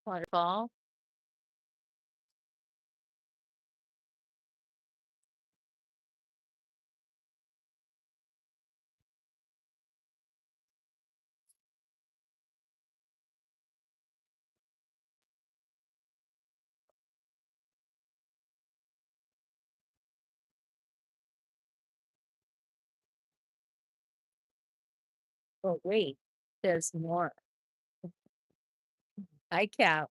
Waterfall. Oh, wait, there's more. Hi, Cat.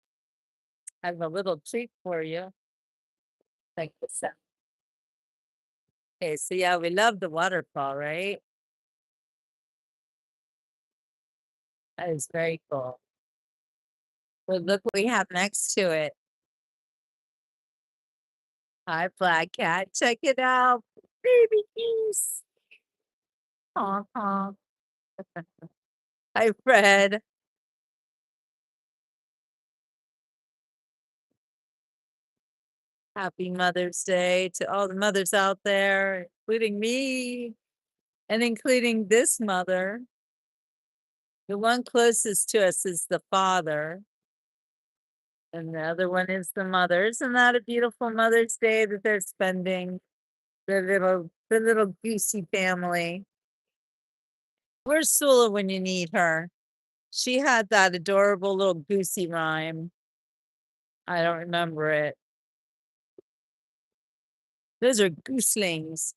I have a little treat for you. Like this. Okay, so yeah, we love the waterfall, right? That is very cool. But look what we have next to it. Hi, Black Cat. Check it out. Baby geese. Honk, honk. Hi, Fred. Happy Mother's Day to all the mothers out there, including me and including this mother. The one closest to us is the father, and the other one is the mother. Isn't that a beautiful Mother's Day that they're spending? The little goosey family. Where's Sula when you need her? She had that adorable little goosey rhyme. I don't remember it. Those are gooselings,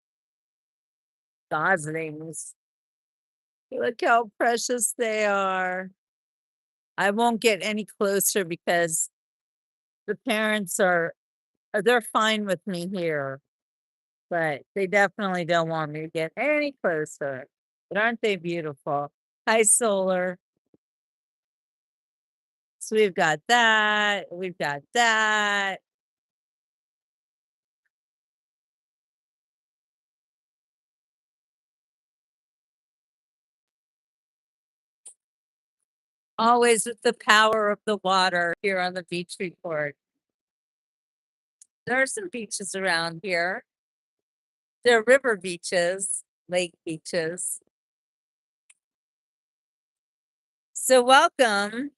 goslings. Look how precious they are. I won't get any closer because the parents they're fine with me here, but they definitely don't want me to get any closer. But aren't they beautiful? Hi, Solar. So we've got that. We've got that. Always with the power of the water here on the beach report. There are some beaches around here. There are river beaches, lake beaches. So welcome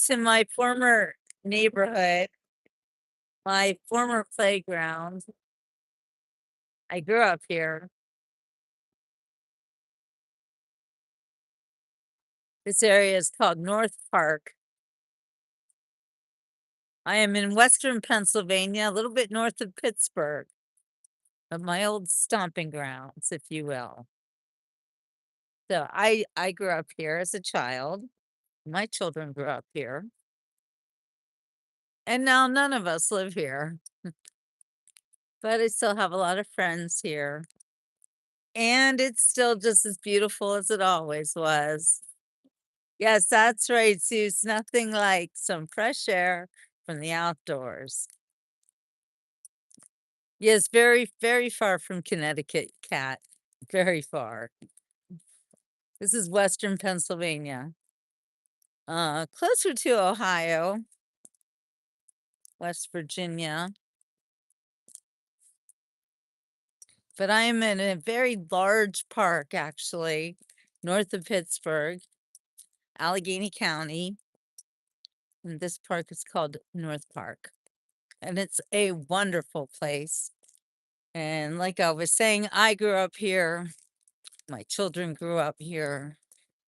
to my former neighborhood, my former playground. I grew up here. This area is called North Park. I am in Western Pennsylvania, a little bit north of Pittsburgh, of my old stomping grounds, if you will. So I grew up here as a child. My children grew up here. And now none of us live here. But I still have a lot of friends here. And it's still just as beautiful as it always was. Yes, that's right, Sue. It's nothing like some fresh air from the outdoors. Yes, very, very far from Connecticut, Cat. Very far. This is Western Pennsylvania. Closer to Ohio, West Virginia. But I am in a very large park, actually, north of Pittsburgh, Allegheny County. And this park is called North Park. And it's a wonderful place. And like I was saying, I grew up here. My children grew up here.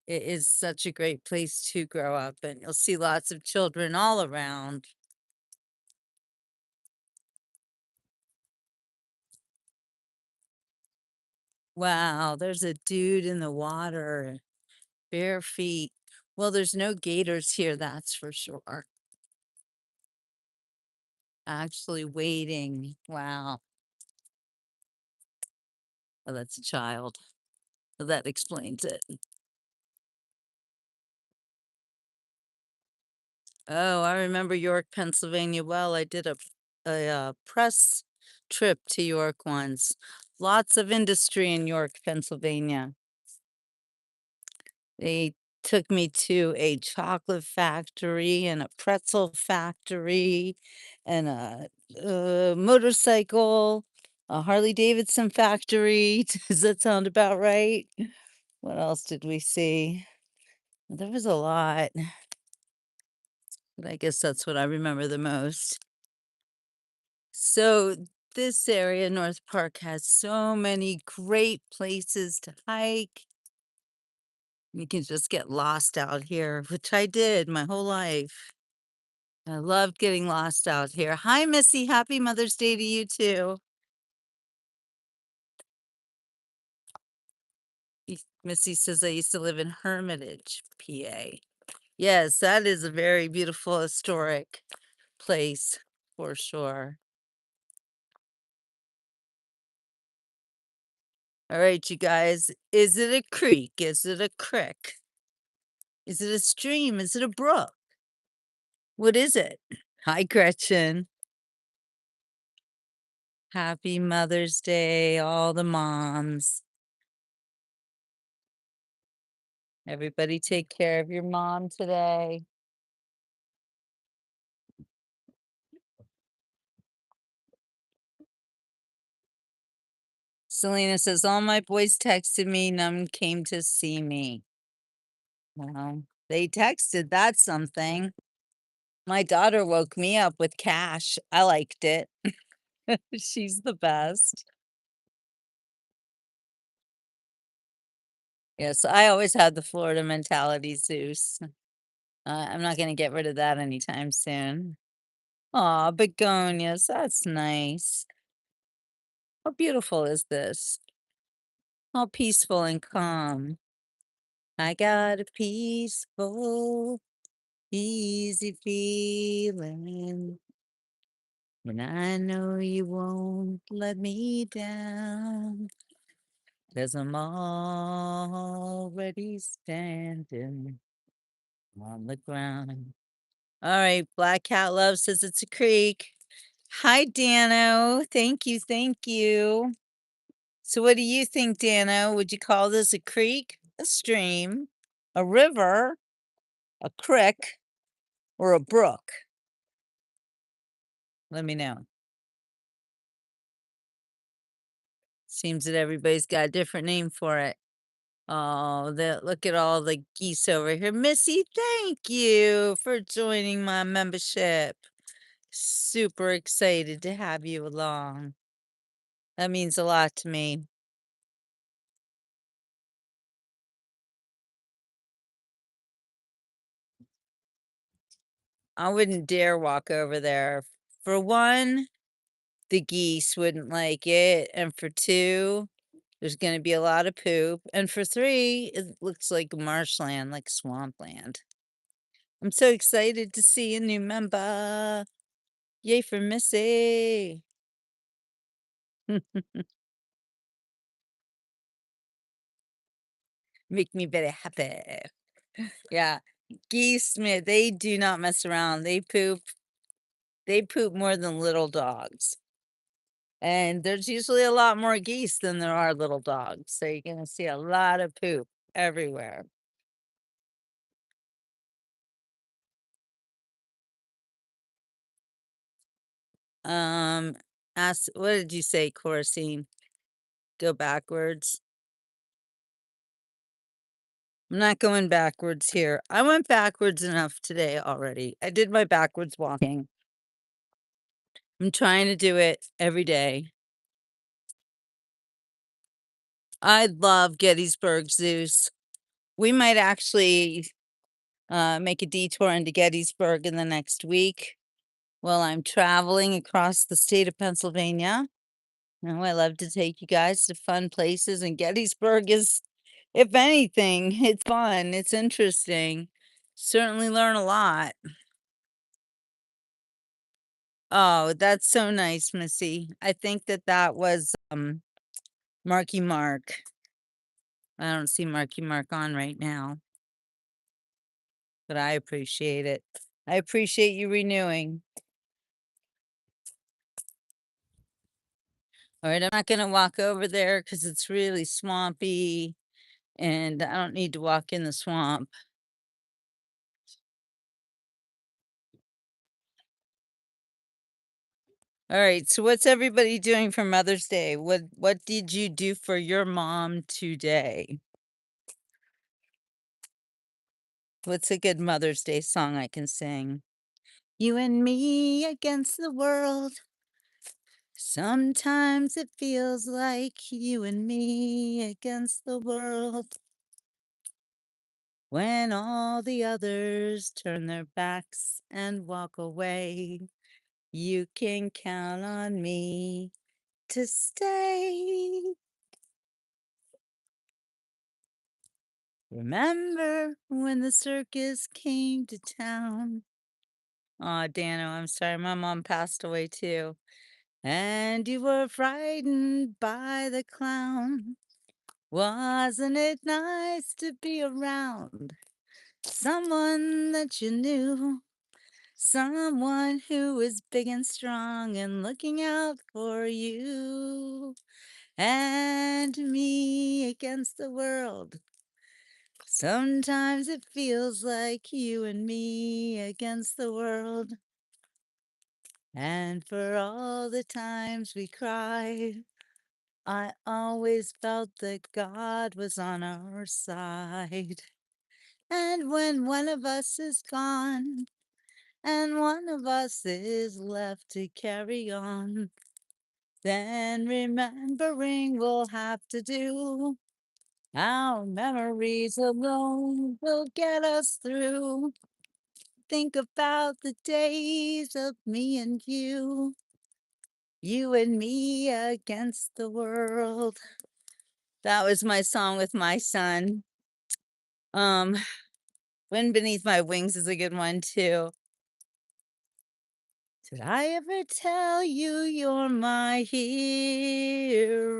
It is such a great place to grow up, and you'll see lots of children all around. Wow, there's a dude in the water, bare feet. Well, there's no gators here, that's for sure. Actually waiting. Wow. Oh, that's a child. Well, that explains it. Oh, I remember York, Pennsylvania well. I did a press trip to York once. Lots of industry in York, Pennsylvania. They took me to a chocolate factory and a pretzel factory and a motorcycle, a Harley Davidson factory. Does that sound about right? What else did we see? There was a lot. but I guess that's what I remember the most. So this area, North Park, has so many great places to hike. You can just get lost out here, which I did my whole life. I loved getting lost out here. Hi, Missy. Happy Mother's Day to you too. Missy says I used to live in Hermitage, PA. Yes, that is a very beautiful historic place for sure. All right, you guys. Is it a creek? Is it a creek? Is it a stream? Is it a brook? What is it? Hi, Gretchen. Happy Mother's Day, all the moms. Everybody take care of your mom today. Selena says, all my boys texted me, none came to see me. Well, they texted, that's something. My daughter woke me up with cash. I liked it. She's the best. Yes, I always had the Florida mentality, Zeus. I'm not gonna get rid of that anytime soon. Aw, begonias, that's nice. How beautiful is this? How peaceful and calm. I got a peaceful, easy feeling. And I know you won't let me down. 'Cause I'm already standing on the ground. All right, Black Cat Love says it's a creek. Hi, Dano. Thank you, thank you. So what do you think, Dano? Would you call this a creek, a stream, a river, a creek, or a brook? Let me know. Seems that everybody's got a different name for it. Oh, look at all the geese over here. Missy, thank you for joining my membership. Super excited to have you along. That means a lot to me. I wouldn't dare walk over there. For one, the geese wouldn't like it. And for two, there's going to be a lot of poop. And for three, it looks like marshland, like swampland. I'm so excited to see a new member. Yay for Missy. Make me very happy. Yeah. Geese, man, they do not mess around. They poop more than little dogs. And there's usually a lot more geese than there are little dogs. So you're going to see a lot of poop everywhere. Um, what did you say, Corsine? Go backwards. I'm not going backwards here. I went backwards enough today already. I did my backwards walking. I'm trying to do it every day. I love Gettysburg, Zeus. We might actually make a detour into Gettysburg in the next week while I'm traveling across the state of Pennsylvania. I love to take you guys to fun places, and Gettysburg is, if anything, it's fun. It's interesting. Certainly learn a lot. Oh, that's so nice, Missy. I think that was Marky Mark. I don't see Marky Mark on right now, but I appreciate it. I appreciate you renewing. All right, I'm not gonna walk over there because it's really swampy and I don't need to walk in the swamp. All right, so what's everybody doing for Mother's Day? What did you do for your mom today? What's a good Mother's Day song I can sing? You and me against the world. Sometimes it feels like you and me against the world. When all the others turn their backs and walk away, you can count on me to stay. Remember when the circus came to town? Aw, Dano, I'm sorry, my mom passed away too. And you were frightened by the clown. Wasn't it nice to be around someone that you knew? Someone who was big and strong and looking out for you and me against the world. Sometimes it feels like you and me against the world. And for all the times we cried, I always felt that God was on our side. And when one of us is gone, and one of us is left to carry on, then remembering we'll have to do. Our memories alone will get us through. Think about the days of me and you and me against the world. That was my song with my son. Um, Wind Beneath My Wings is a good one too. Did I ever tell you you're my hero?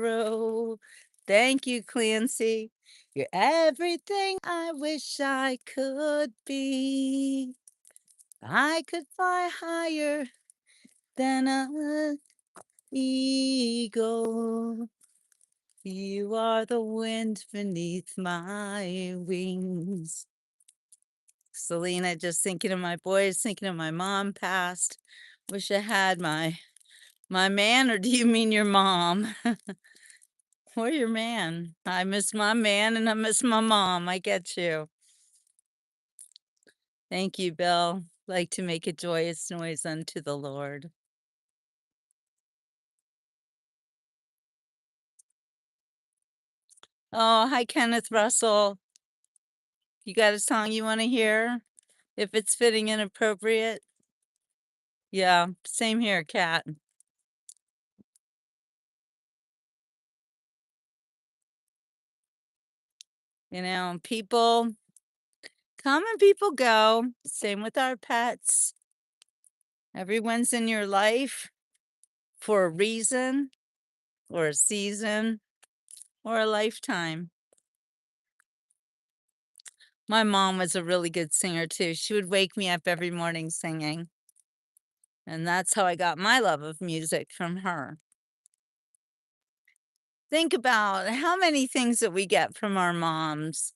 Thank you, Clancy. You're everything I wish I could be. I could fly higher than an eagle. You are the wind beneath my wings. Selena, just thinking of my boys, thinking of my mom passed. Wish I had my man, or do you mean your mom? Or your man? I miss my man and I miss my mom. I get you. Thank you, Bill. Like to make a joyous noise unto the Lord. Oh, hi, Kenneth Russell. You got a song you want to hear? If it's fitting and appropriate. Yeah, same here, Kat. You know, people come and people go. Same with our pets. Everyone's in your life for a reason or a season or a lifetime. My mom was a really good singer too. She would wake me up every morning singing. And that's how I got my love of music, from her. Think about how many things that we get from our moms,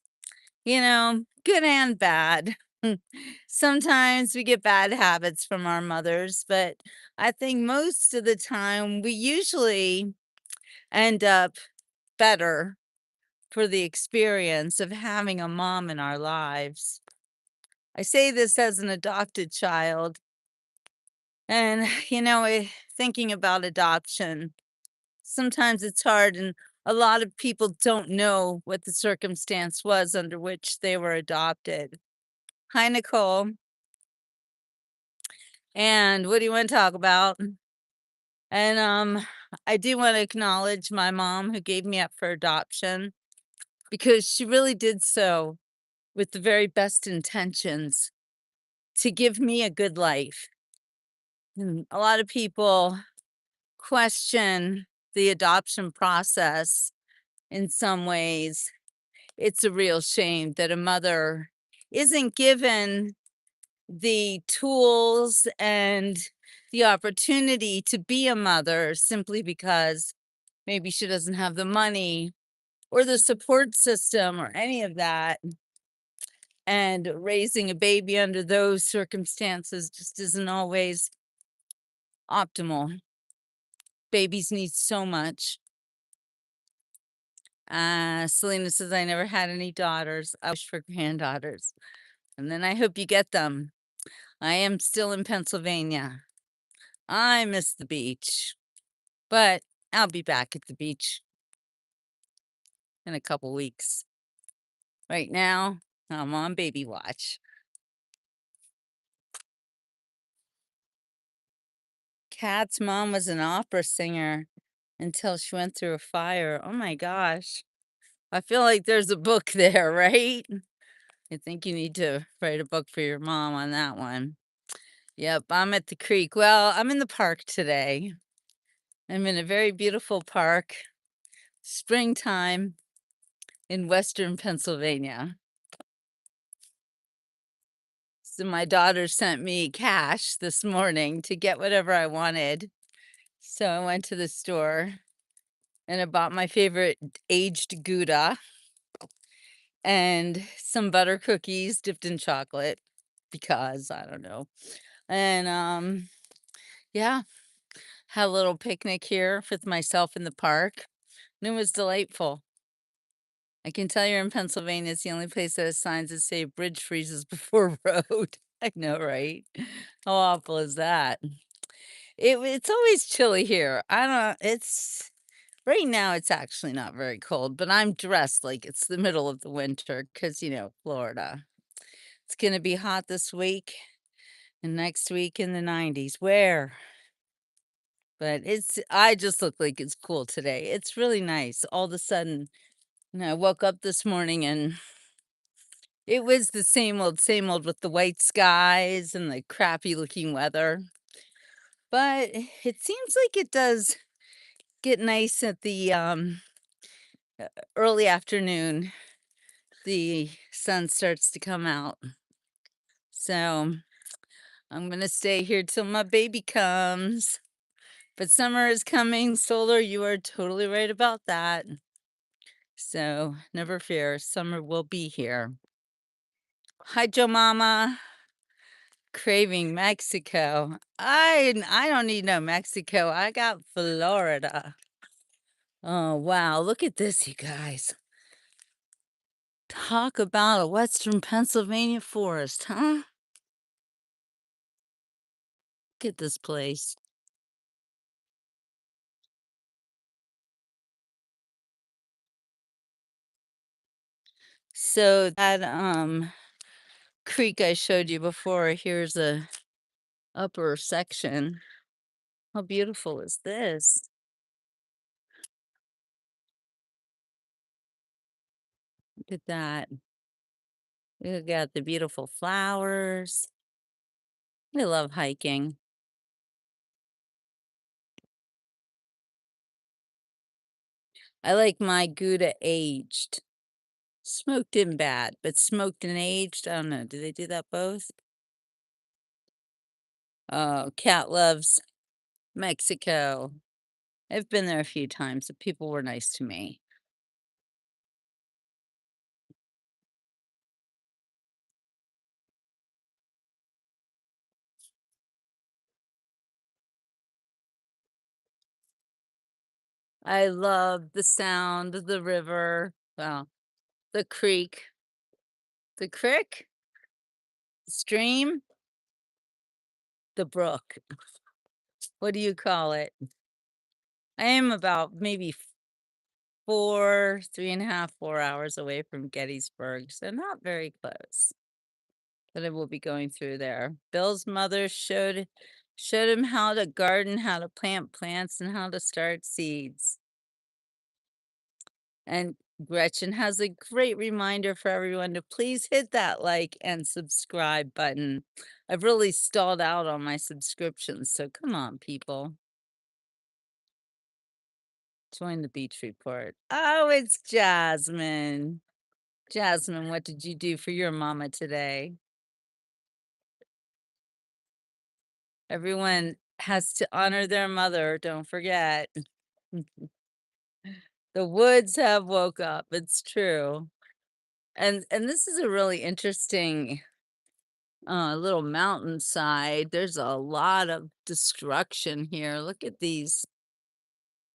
you know, good and bad. Sometimes we get bad habits from our mothers, but I think most of the time we usually end up better for the experience of having a mom in our lives. I say this as an adopted child, and thinking about adoption, sometimes it's hard, and a lot of people don't know what the circumstance was under which they were adopted. Hi, Nicole. And what do you want to talk about? And I do want to acknowledge my mom, who gave me up for adoption, because she really did so with the very best intentions to give me a good life. And a lot of people question the adoption process in some ways. It's a real shame that a mother isn't given the tools and the opportunity to be a mother simply because maybe she doesn't have the money or the support system or any of that. And raising a baby under those circumstances just isn't always optimal. Babies need so much. Selena says, I never had any daughters. I wish for granddaughters. And then I hope you get them. I am still in Pennsylvania. I miss the beach, but I'll be back at the beach in a couple weeks. Right now, I'm on baby watch. Kat's mom was an opera singer until she went through a fire. Oh my gosh. I feel like there's a book there, right? I think you need to write a book for your mom on that one. Yep, I'm at the creek. Well, I'm in the park today. I'm in a very beautiful park, springtime in Western Pennsylvania. So my daughter sent me cash this morning to get whatever I wanted. So I went to the store and I bought my favorite aged Gouda and some butter cookies dipped in chocolate because I don't know. And yeah, had a little picnic here with myself in the park. And it was delightful. I can tell you're in Pennsylvania. It's the only place that has signs that say bridge freezes before road. I know, right? How awful is that? It's always chilly here. I don't it's right now it's actually not very cold, but I'm dressed like it's the middle of the winter because Florida. It's gonna be hot this week and next week in the 90s. Where? But I just look like it's cool today. It's really nice. All of a sudden, I woke up this morning and it was the same old with the white skies and the crappy looking weather. But it seems like it does get nice at the early afternoon. The sun starts to come out. So I'm going to stay here till my baby comes. But summer is coming. Solar, you are totally right about that. So never fear, summer will be here. Hi, Joe Mama. Craving Mexico. I don't need no Mexico. I got Florida. Oh, wow. Look at this, you guys. Talk about a Western Pennsylvania forest, huh? Look at this place. So that creek I showed you before, here's a upper section. How beautiful is this? Look at that. Look at the beautiful flowers. I love hiking. I like my Gouda aged. Smoked in bad, but smoked and aged, I don't know. Do they do that both? Oh, Cat loves Mexico. I've been there a few times. The people were nice to me. I love the sound of the river. Well, the creek. The creek? The stream? The brook. What do you call it? I am about maybe 3.5, 4 hours away from Gettysburg, so not very close. But I will be going through there. Bill's mother showed him how to garden, how to plant plants, and how to start seeds. And Gretchen has a great reminder for everyone to please hit that like and subscribe button. I've really stalled out on my subscriptions, so come on, people. Join the beach report. Oh, it's Jasmine. Jasmine, what did you do for your mama today? Everyone has to honor their mother, don't forget. The woods have woke up, it's true. And this is a really interesting little mountainside. There's a lot of destruction here. Look at these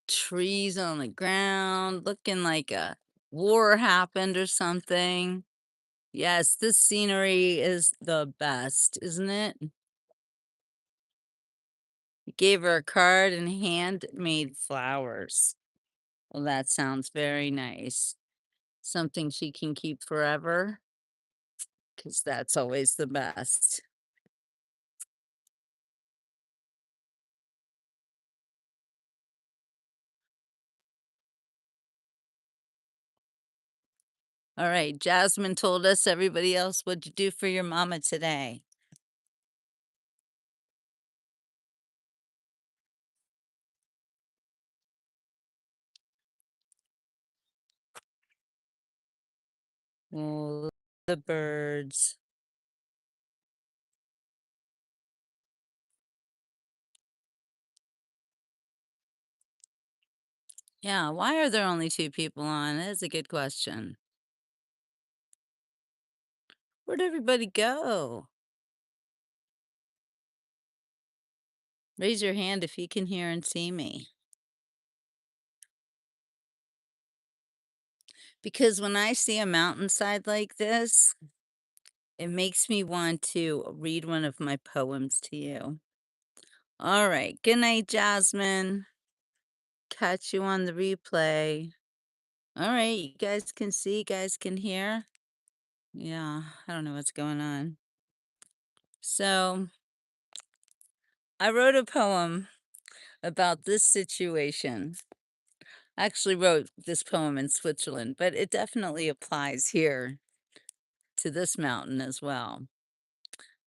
trees on the ground, looking like a war happened or something. Yes, this scenery is the best, isn't it? He gave her a card and handmade flowers. Well, that sounds very nice. Something she can keep forever, because that's always the best. All right, Jasmine told us, everybody else, what'd you do for your mama today? Oh, the birds. Yeah, why are there only 2 people on? That's a good question. Where'd everybody go? Raise your hand if you can hear and see me. Because when I see a mountainside like this, it makes me want to read one of my poems to you. All right. Good night, Jasmine. Catch you on the replay. All right. You guys can see, you guys can hear. Yeah, I don't know what's going on. So, I wrote a poem about this situation. I actually wrote this poem in Switzerland, but it definitely applies here to this mountain as well.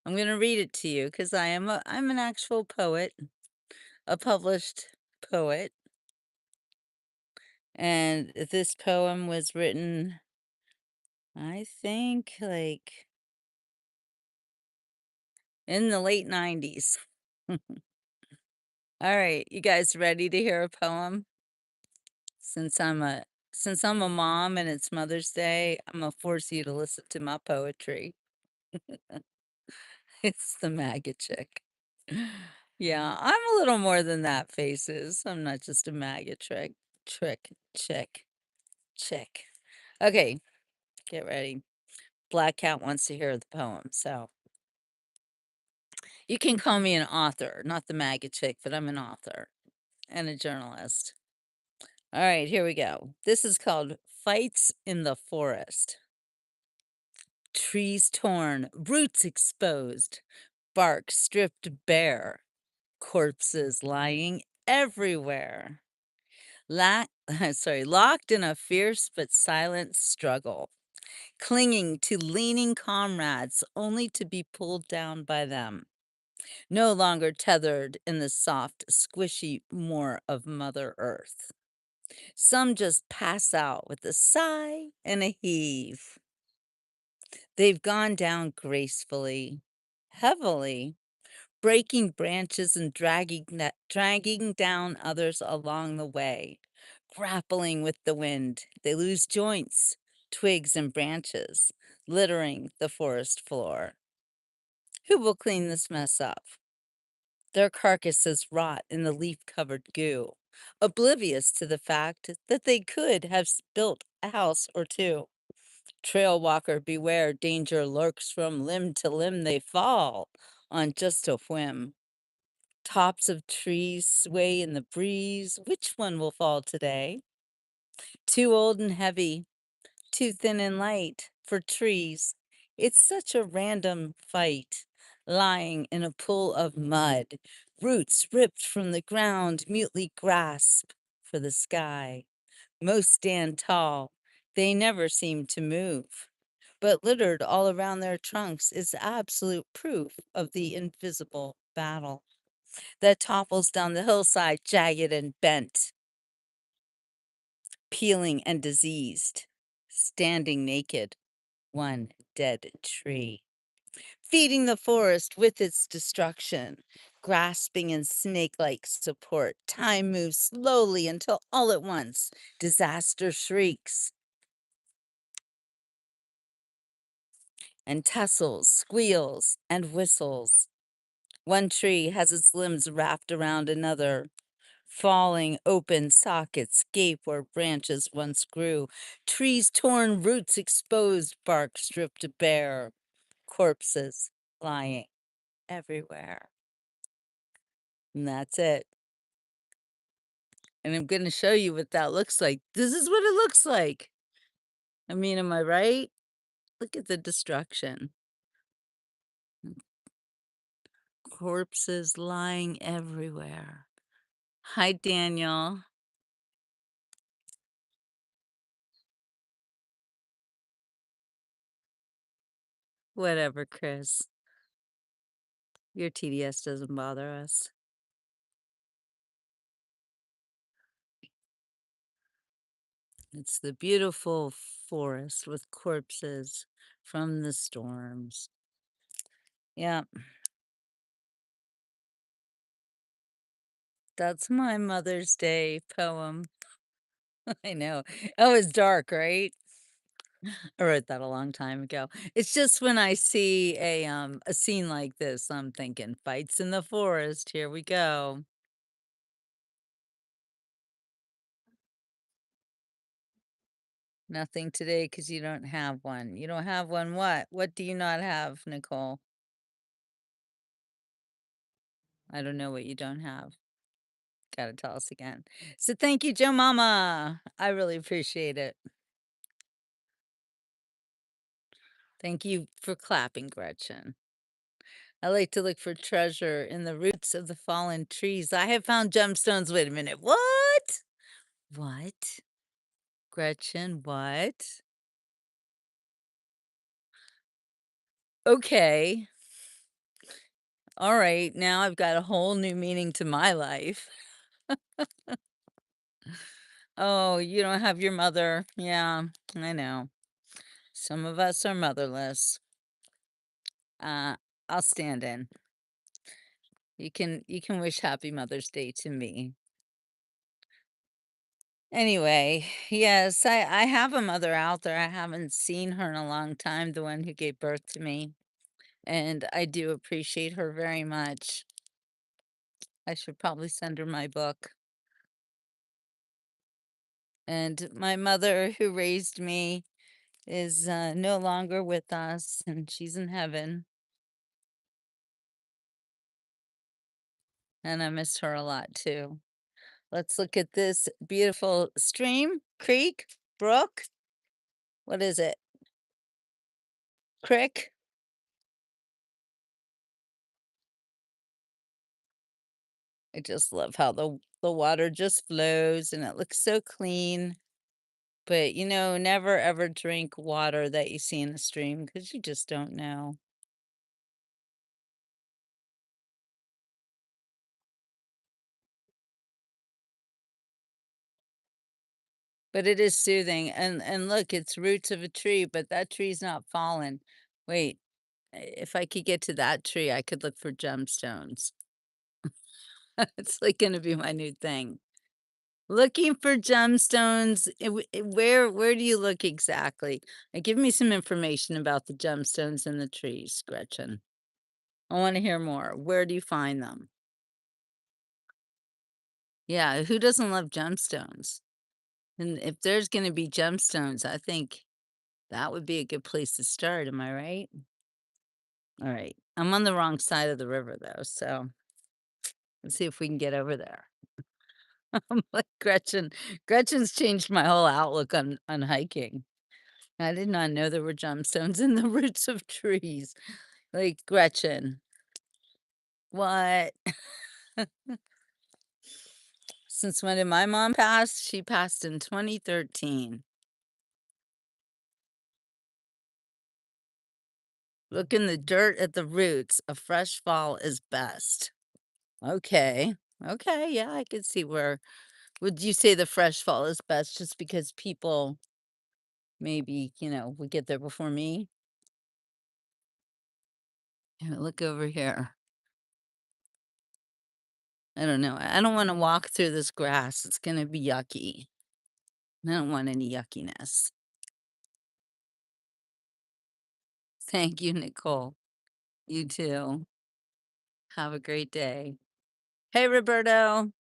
I'm going to read it to you because I'm an actual poet, a published poet. And this poem was written, I think, like in the late 90s. All right, you guys ready to hear a poem? Since I'm a mom and it's Mother's Day, I'm gonna force you to listen to my poetry. It's the maggot chick. Yeah, I'm a little more than that, faces. I'm not just a maggot chick. Okay, get ready. Black Cat wants to hear the poem, so you can call me an author, not the maggot chick, but I'm an author and a journalist. All right, here we go. This is called Fights in the Forest. Trees torn, roots exposed, bark stripped bare, corpses lying everywhere. Locked in a fierce but silent struggle, clinging to leaning comrades only to be pulled down by them. No longer tethered in the soft, squishy moor of Mother Earth. Some just pass out with a sigh and a heave. They've gone down gracefully, heavily, breaking branches and dragging down others along the way, grappling with the wind. They lose joints, twigs, and branches, littering the forest floor. Who will clean this mess up? Their carcasses rot in the leaf covered goo, oblivious to the fact that they could have built a house or two. Trail walker, beware, danger lurks from limb to limb they fall on just a whim. Tops of trees sway in the breeze. Which one will fall today? Too old and heavy, too thin and light for trees. It's such a random fight, lying in a pool of mud, roots ripped from the ground mutely grasp for the sky. Most stand tall, they never seem to move. But littered all around their trunks is absolute proof of the invisible battle that topples down the hillside, jagged and bent, peeling and diseased, standing naked, one dead tree, feeding the forest with its destruction, grasping in snake like support. Time moves slowly until all at once disaster shrieks and tussles, squeals, and whistles. One tree has its limbs wrapped around another, Falling open sockets gape where branches once grew. Trees torn, roots exposed, bark stripped bare. Corpses lying everywhere. And that's it. And I'm gonna show you what that looks like. This is what it looks like. I mean, am I right? Look at the destruction. Corpses lying everywhere. Hi, Daniel. Whatever, Chris. Your TDS doesn't bother us. It's the beautiful forest with corpses from the storms. Yeah, that's my Mother's Day poem. I know. Oh, it's dark, right? I wrote that a long time ago. It's just when I see a scene like this, I'm thinking fights in the forest. Here we go. Nothing today because you don't have one. You don't have one what? What do you not have, Nicole? I don't know what you don't have. Gotta tell us again. So thank you, Joe Mama. I really appreciate it. Thank you for clapping, Gretchen. I like to look for treasure in the roots of the fallen trees. I have found gemstones. Wait a minute. What? What? Gretchen, what? Okay. All right. Now I've got a whole new meaning to my life. Oh, you don't have your mother. Yeah, I know. Some of us are motherless. Uh, I'll stand in. You can wish happy Mother's Day to me. Anyway, yes, I have a mother out there. I haven't seen her in a long time, the one who gave birth to me, and I do appreciate her very much. I should probably send her my book. And my mother who raised me is no longer with us, and she's in heaven, and I miss her a lot too. Let's look at this beautiful stream, creek, brook. What is it? Crick? I just love how the water just flows and it looks so clean. But, never ever drink water that you see in a stream because you just don't know. But it is soothing. And look, it's roots of a tree, but that tree's not fallen. Wait, if I could get to that tree, I could look for gemstones. It's like gonna be my new thing. Looking for gemstones. Where do you look exactly? Give me some information about the gemstones in the trees, Gretchen. I want to hear more. Where do you find them? Yeah, who doesn't love gemstones? And if there's going to be gemstones, I think that would be a good place to start. Am I right? All right. I'm on the wrong side of the river though, so let's see if we can get over there. I'm like Gretchen. Gretchen's changed my whole outlook on hiking. I did not know there were gemstones in the roots of trees. Like Gretchen. What? Since when did my mom pass? She passed in 2013. Look in the dirt at the roots. A fresh fall is best. Okay. Okay. Yeah, I could see where. Would you say the fresh fall is best just because people maybe, would get there before me? Yeah, look over here. I don't know. I don't want to walk through this grass. It's going to be yucky. I don't want any yuckiness. Thank you, Nicole. You too. Have a great day. Hey, Roberto.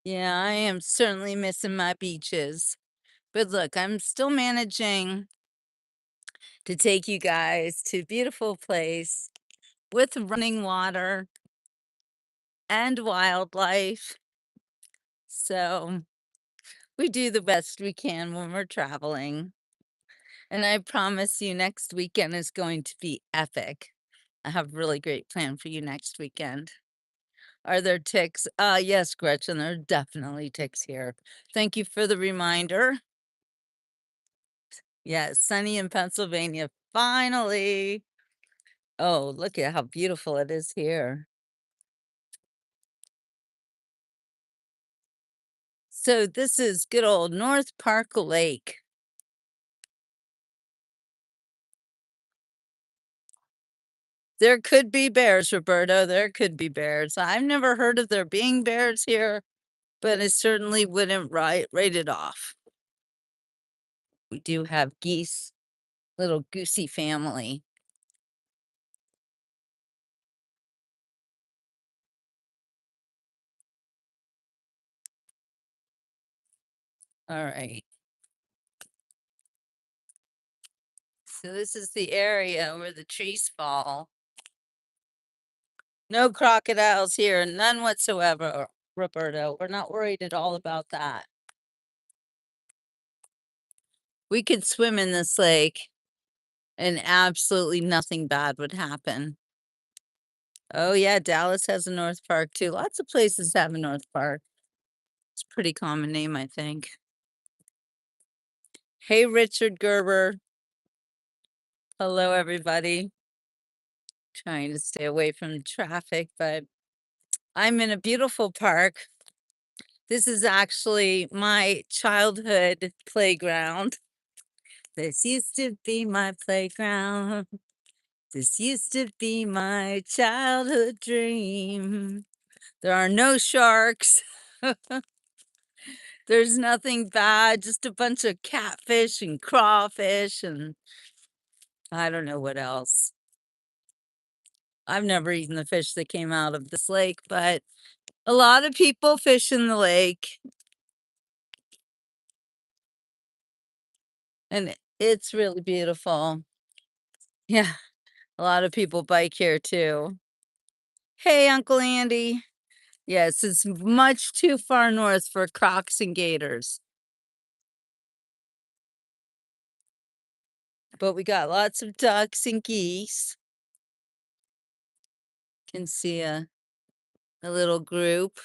Yeah, I am certainly missing my beaches. But look, I'm still managing to take you guys to a beautiful place with running water and wildlife. So we do the best we can when we're traveling. And I promise you next weekend is going to be epic. I have a really great plan for you next weekend. Are there ticks? Yes, Gretchen, there are definitely ticks here. Thank you for the reminder. Yes, sunny in Pennsylvania, finally. Oh, look at how beautiful it is here. So this is good old North Park Lake. There could be bears, Roberto. There could be bears. I've never heard of there being bears here, but I certainly wouldn't write it off. We do have geese, little goosey family. All right. So this is the area where the trees fall. No crocodiles here, none whatsoever, Roberto. We're not worried at all about that. We could swim in this lake and absolutely nothing bad would happen. Oh yeah, Dallas has a North Park too. Lots of places have a North Park. It's a pretty common name, I think. Hey, Richard Gerber. Hello, everybody. Trying to stay away from traffic, but I'm in a beautiful park. This is actually my childhood playground. This used to be my playground. This used to be my childhood dream. There are no sharks. There's nothing bad, just a bunch of catfish and crawfish and I don't know what else. I've never eaten the fish that came out of this lake, but a lot of people fish in the lake. And it's really beautiful. Yeah, a lot of people bike here too. Hey, Uncle Andy. Yes, it's much too far north for crocs and gators. But we got lots of ducks and geese. Can see a little group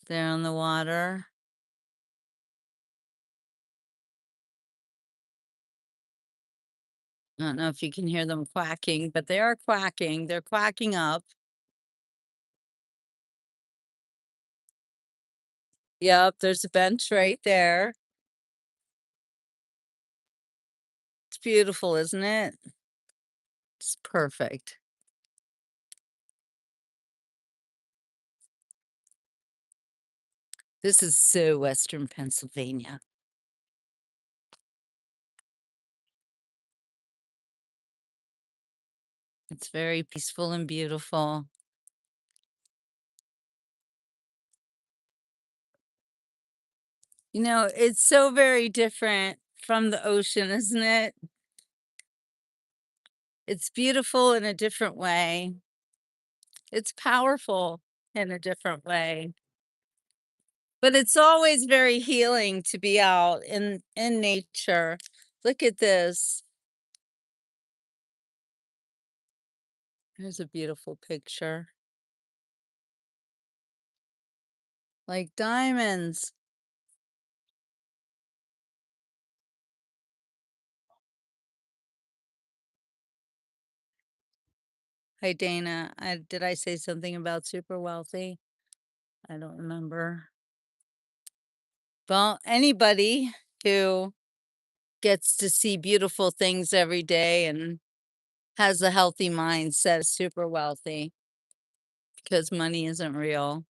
there on the water. I don't know if you can hear them quacking, but they are quacking. They're quacking up. Yep, there's a bench right there. It's beautiful, isn't it? It's perfect. This is so Western Pennsylvania. It's very peaceful and beautiful. You know, it's so very different from the ocean, isn't it? It's beautiful in a different way. It's powerful in a different way. But it's always very healing to be out in nature. Look at this. Here's a beautiful picture. Like diamonds. Hi, Dana. Did I say something about super wealthy? I don't remember. Well, anybody who gets to see beautiful things every day and has a healthy mindset is super wealthy because money isn't real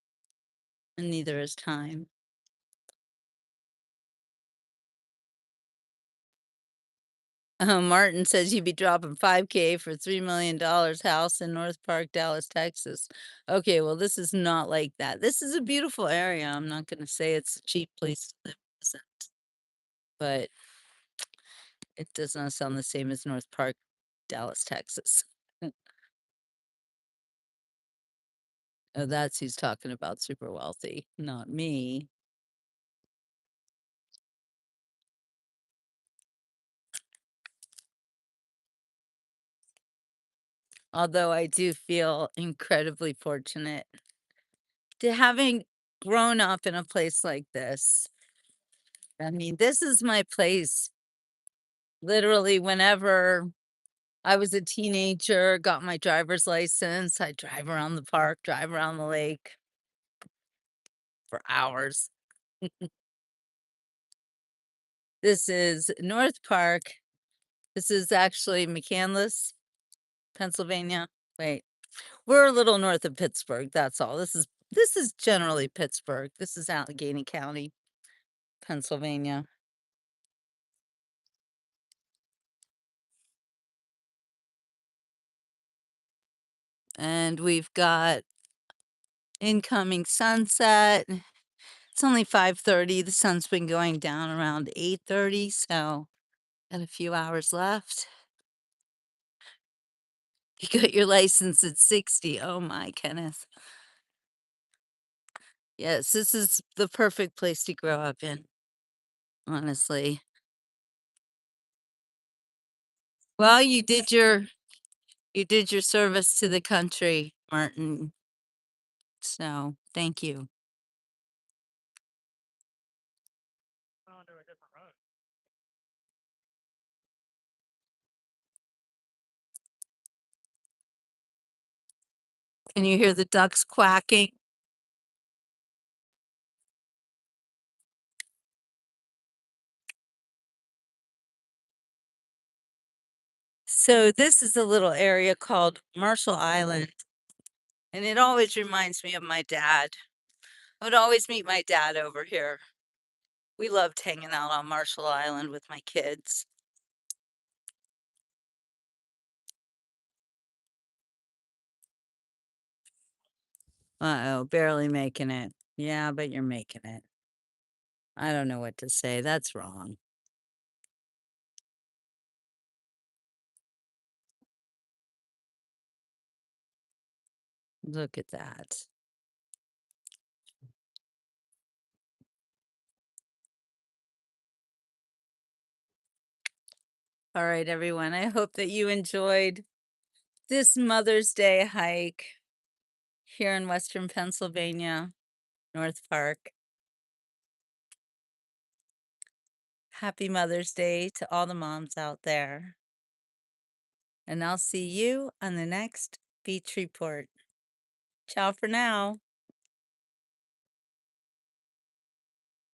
and neither is time. Martin says you'd be dropping 5K for $3 million house in North Park, Dallas, Texas. Okay, well, this is not like that. This is a beautiful area. I'm not gonna say it's a cheap place to live, isn't, but it does not sound the same as North Park, Dallas, Texas. Oh, that's who's talking about super wealthy, not me. Although I do feel incredibly fortunate to having grown up in a place like this. I mean, this is my place. Literally, whenever I was a teenager, got my driver's license, I drive around the park, drive around the lake for hours. This is North Park. This is actually McCandless, Pennsylvania. Wait, we're a little north of Pittsburgh, that's all. This is generally Pittsburgh. This is Allegheny County, Pennsylvania. And we've got incoming sunset. It's only 5:30. The sun's been going down around 8:30, so got a few hours left. You got your license at 60. Oh my, Kenneth. Yes, this is the perfect place to grow up in, honestly. Well, you did your service to the country, Martin. So, thank you. Can you hear the ducks quacking? So this is a little area called Marshall Island, and it always reminds me of my dad. I would always meet my dad over here. We loved hanging out on Marshall Island with my kids. Uh-oh, barely making it. Yeah, but you're making it. I don't know what to say. That's wrong. Look at that. All right, everyone. I hope that you enjoyed this Mother's Day hike here in Western Pennsylvania, North Park. Happy Mother's Day to all the moms out there. And I'll see you on the next beach report. Ciao for now.